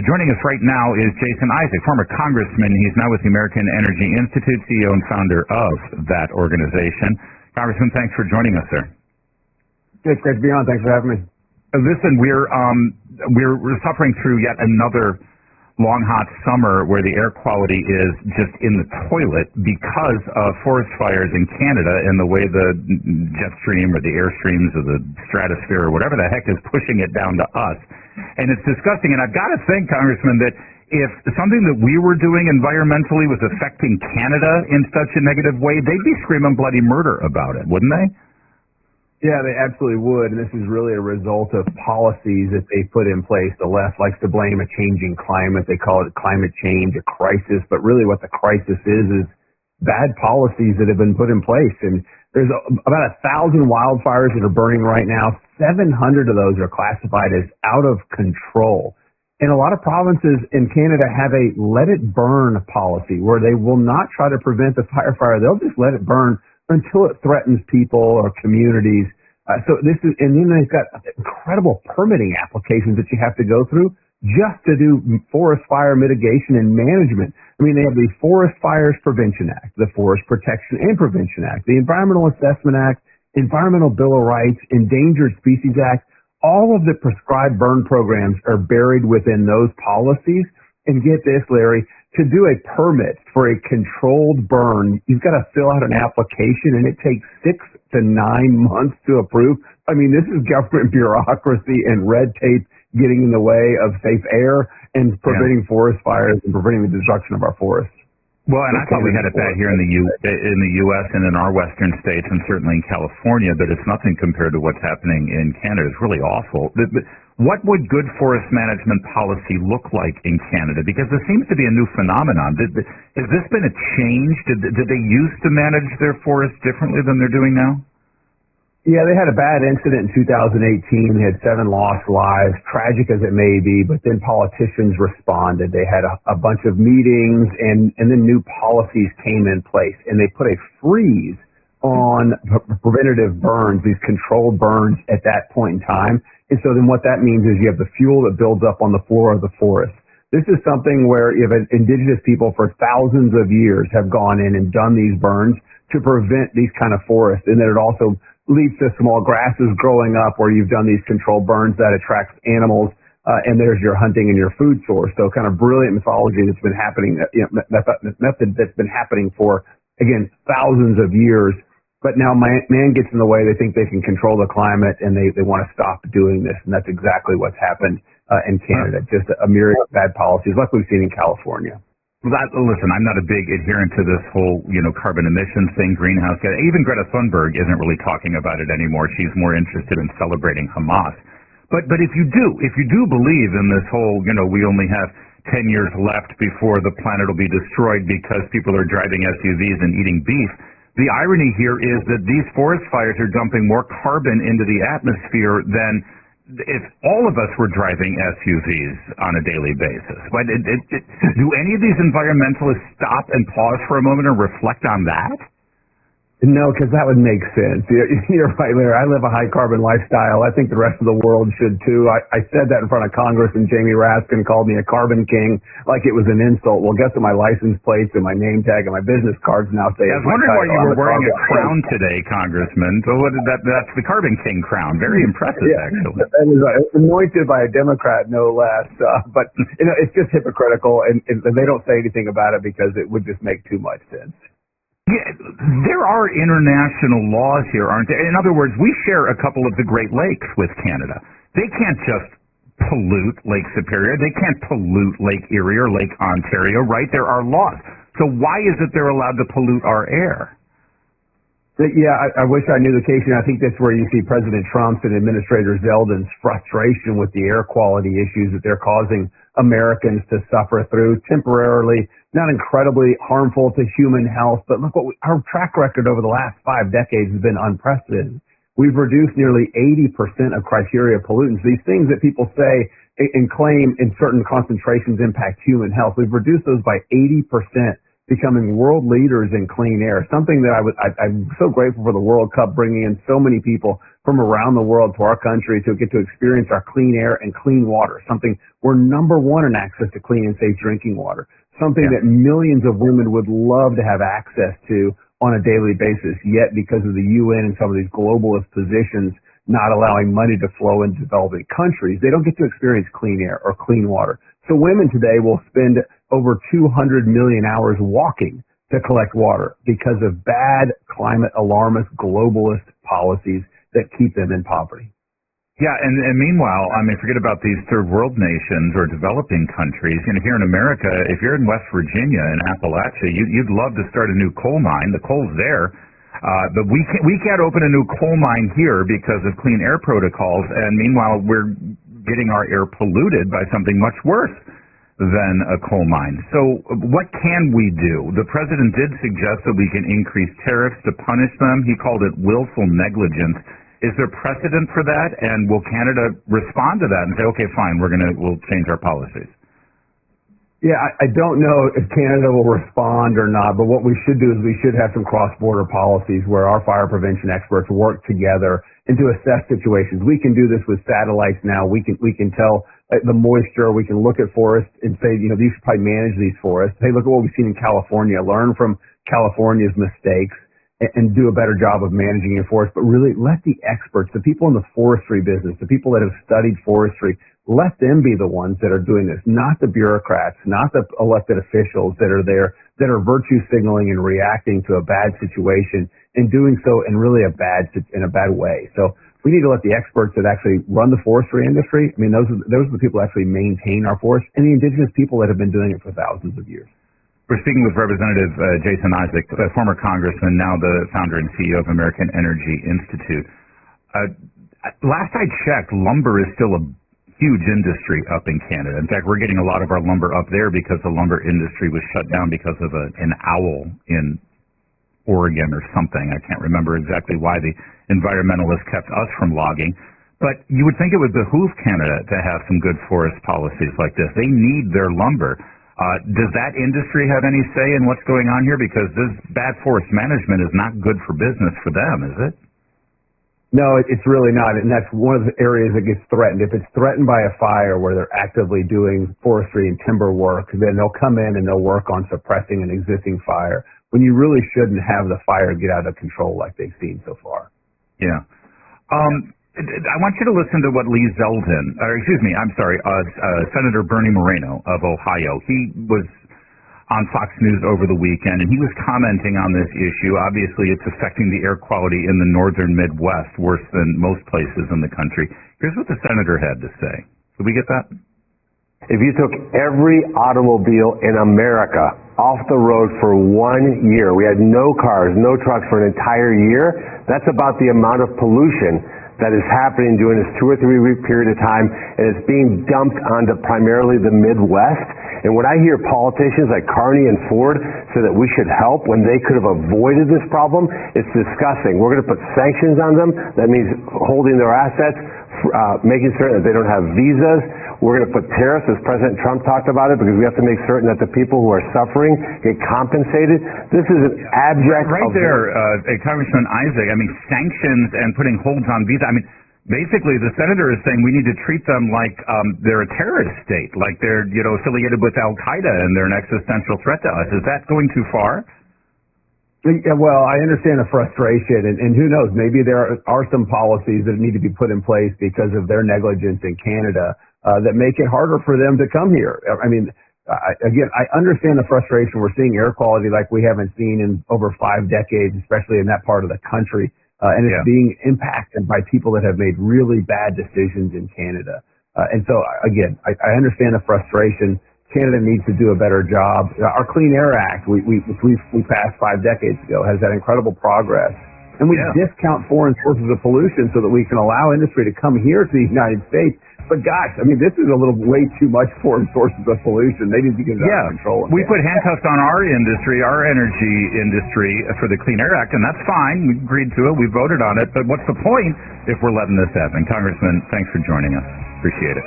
Joining us right now is Jason Isaac, former congressman. He's now with the American Energy Institute, CEO and founder of that organization. Congressman, thanks for joining us, sir. It's great to be on. Thanks for having me. Listen, we're suffering through yet another long, hot summer where the air quality is just in the toilet because of forest fires in Canada and the way the jet stream or the air streams or the stratosphere or whatever the heck is pushing it down to us. And it's disgusting. And I've got to think, Congressman, that if something that we were doing environmentally was affecting Canada in such a negative way, they'd be screaming bloody murder about it, wouldn't they? Yeah, they absolutely would, and this is really a result of policies that they put in place. The left likes to blame a changing climate. They call it climate change, a crisis, but really what the crisis is bad policies that have been put in place. And there's about 1,000 wildfires that are burning right now. 700 of those are classified as out of control. And a lot of provinces in Canada have a let it burn policy where they will not try to prevent the fire. They'll just let it burn until it threatens people or communities. So this is, and then they've got incredible permitting applications that you have to go through just to do forest fire mitigation and management. I mean, they have the Forest Fires Prevention Act, the Forest Protection and Prevention Act, the Environmental Assessment Act, Environmental Bill of Rights, Endangered Species Act. All of the prescribed burn programs are buried within those policies. And get this, Larry, to do a permit for a controlled burn, you've got to fill out an application, and it takes 6 to 9 months to approve. I mean, this is government bureaucracy and red tape getting in the way of safe air and preventing forest fires and preventing the destruction of our forests. Well, and I thought we had it bad here in the U.S. and in our western states and certainly in California, but it's nothing compared to what's happening in Canada. It's really awful. What would good forest management policy look like in Canada? Because this seems to be a new phenomenon. Has this been a change? Did they used to manage their forests differently than they're doing now? Yeah, they had a bad incident in 2018. They had 7 lost lives, tragic as it may be, but then politicians responded. They had a bunch of meetings, and then new policies came in place, and they put a freeze on preventative burns, these controlled burns at that point in time. And so then what that means is you have the fuel that builds up on the floor of the forest. This is something where you have indigenous people for thousands of years have gone in and done these burns to prevent these kind of forests. And then it also leads to small grasses growing up where you've done these controlled burns that attracts animals. And there's your hunting and your food source. So kind of brilliant mythology that's been happening, method that's been happening for, again, thousands of years. But now man gets in the way. They think they can control the climate, and they want to stop doing this. And that's exactly what's happened in Canada. Just a myriad of bad policies like we've seen in California. Listen, I'm not a big adherent to this whole, carbon emissions thing, greenhouse gas. Even Greta Thunberg isn't really talking about it anymore. She's more interested in celebrating Hamas. But if you do believe in this whole, we only have 10 years left before the planet will be destroyed because people are driving SUVs and eating beef, the irony here is that these forest fires are dumping more carbon into the atmosphere than if all of us were driving SUVs on a daily basis. But do any of these environmentalists stop and pause for a moment and reflect on that? No, because that would make sense. You're right, Larry. I live a high-carbon lifestyle. I think the rest of the world should, too. I said that in front of Congress, and Jamie Raskin called me a carbon king like it was an insult. Well, guess what? My license plates and my name tag and my business cards now say. I was wondering why you were wearing a crown today, Congressman. So that's the Carbon King crown. Very impressive, actually. That was anointed by a Democrat, no less. But it's just hypocritical, and they don't say anything about it because it would just make too much sense. Yeah, there are international laws here, aren't there? In other words, we share a couple of the Great Lakes with Canada. They can't just pollute Lake Superior. They can't pollute Lake Erie or Lake Ontario, right? There are laws. So why is it they're allowed to pollute our air? Yeah, I wish I knew the case, and I think that's where you see President Trump's and Administrator Zeldin's frustration with the air quality issues that they're causing Americans to suffer through temporarily, not incredibly harmful to human health, but look our track record over the last 5 decades has been unprecedented. We've reduced nearly 80% of criteria pollutants. These things that people say and claim in certain concentrations impact human health, we've reduced those by 80% becoming world leaders in clean air, something that I'm so grateful for the World Cup bringing in so many people from around the world to our country to get to experience our clean air and clean water, something we're number one in access to clean and safe drinking water, something that millions of women would love to have access to on a daily basis, yet because of the UN and some of these globalist positions not allowing money to flow into developing countries, they don't get to experience clean air or clean water. So women today will spend over 200 million hours walking to collect water because of bad climate alarmist globalist policies that keep them in poverty. Yeah, and meanwhile, I mean, forget about these third world nations or developing countries. You know, here in America, if you're in West Virginia in Appalachia, you'd love to start a new coal mine. The coal's there, but we can't open a new coal mine here because of clean air protocols. And meanwhile, we're getting our air polluted by something much worse than a coal mine. So what can we do? The president did suggest that we can increase tariffs to punish them. He called it willful negligence. Is there precedent for that? And will Canada respond to that and say, okay, fine, we'll change our policies? Yeah, I don't know if Canada will respond or not, but what we should do is we should have some cross-border policies where our fire prevention experts work together and to assess situations. We can do this with satellites now. We can tell the moisture. We can look at forests and say, you should probably manage these forests. Hey, look at what we've seen in California. Learn from California's mistakes and do a better job of managing your forest, but really let the experts, the people in the forestry business, the people that have studied forestry, let them be the ones that are doing this, not the bureaucrats, not the elected officials that are there, that are virtue signaling and reacting to a bad situation and doing so in really a bad way. So we need to let the experts that actually run the forestry industry, I mean, those are the people that actually maintain our forests, and the indigenous people that have been doing it for thousands of years. We're speaking with Representative Jason Isaac, a former congressman, now the founder and CEO of American Energy Institute. Last I checked, lumber is still a huge industry up in Canada. In fact, we're getting a lot of our lumber up there because the lumber industry was shut down because of an owl in Oregon or something. I can't remember exactly why the environmentalists kept us from logging. But you would think it would behoove Canada to have some good forest policies like this. They need their lumber. Does that industry have any say in what's going on here? Because this bad forest management is not good for business for them, is it? No, it's really not, and that's one of the areas that gets threatened. If it's threatened by a fire where they're actively doing forestry and timber work, then they'll come in and they'll work on suppressing an existing fire, when you really shouldn't have the fire get out of control like they've seen so far. Yeah. I want you to listen to what Senator Bernie Moreno of Ohio. He was on Fox News over the weekend, and he was commenting on this issue. Obviously, it's affecting the air quality in the northern Midwest worse than most places in the country. Here's what the senator had to say. Did we get that? If you took every automobile in America off the road for 1 year, we had no cars, no trucks for an entire year, that's about the amount of pollution that is happening during this 2 or 3 week period of time, and it's being dumped onto primarily the Midwest. And when I hear politicians like Carney and Ford say that we should help when they could have avoided this problem, it's disgusting. We're going to put sanctions on them. That means holding their assets, making certain that they don't have visas. We're going to put tariffs, as President Trump talked about it, because we have to make certain that the people who are suffering get compensated. This is an abject... Right there, Congressman Isaac, I mean, sanctions and putting holds on visas. I mean, basically, the senator is saying we need to treat them like they're a terrorist state, like they're, affiliated with Al-Qaeda and they're an existential threat to us. Is that going too far? Yeah, well, I understand the frustration, and who knows, maybe there are some policies that need to be put in place because of their negligence in Canada that make it harder for them to come here. I mean, I understand the frustration. We're seeing air quality like we haven't seen in over 5 decades, especially in that part of the country, and it's being impacted by people that have made really bad decisions in Canada. And so, again, I understand the frustration. Canada needs to do a better job. Our Clean Air Act, which we passed 5 decades ago, has that incredible progress. And we discount foreign sources of pollution so that we can allow industry to come here to the United States. But gosh, I mean, this is a little way too much foreign sources of pollution. They need to get out of control. We put handcuffs on our industry, our energy industry, for the Clean Air Act, and that's fine. We agreed to it. We voted on it. But what's the point if we're letting this happen? Congressman, thanks for joining us. Appreciate it.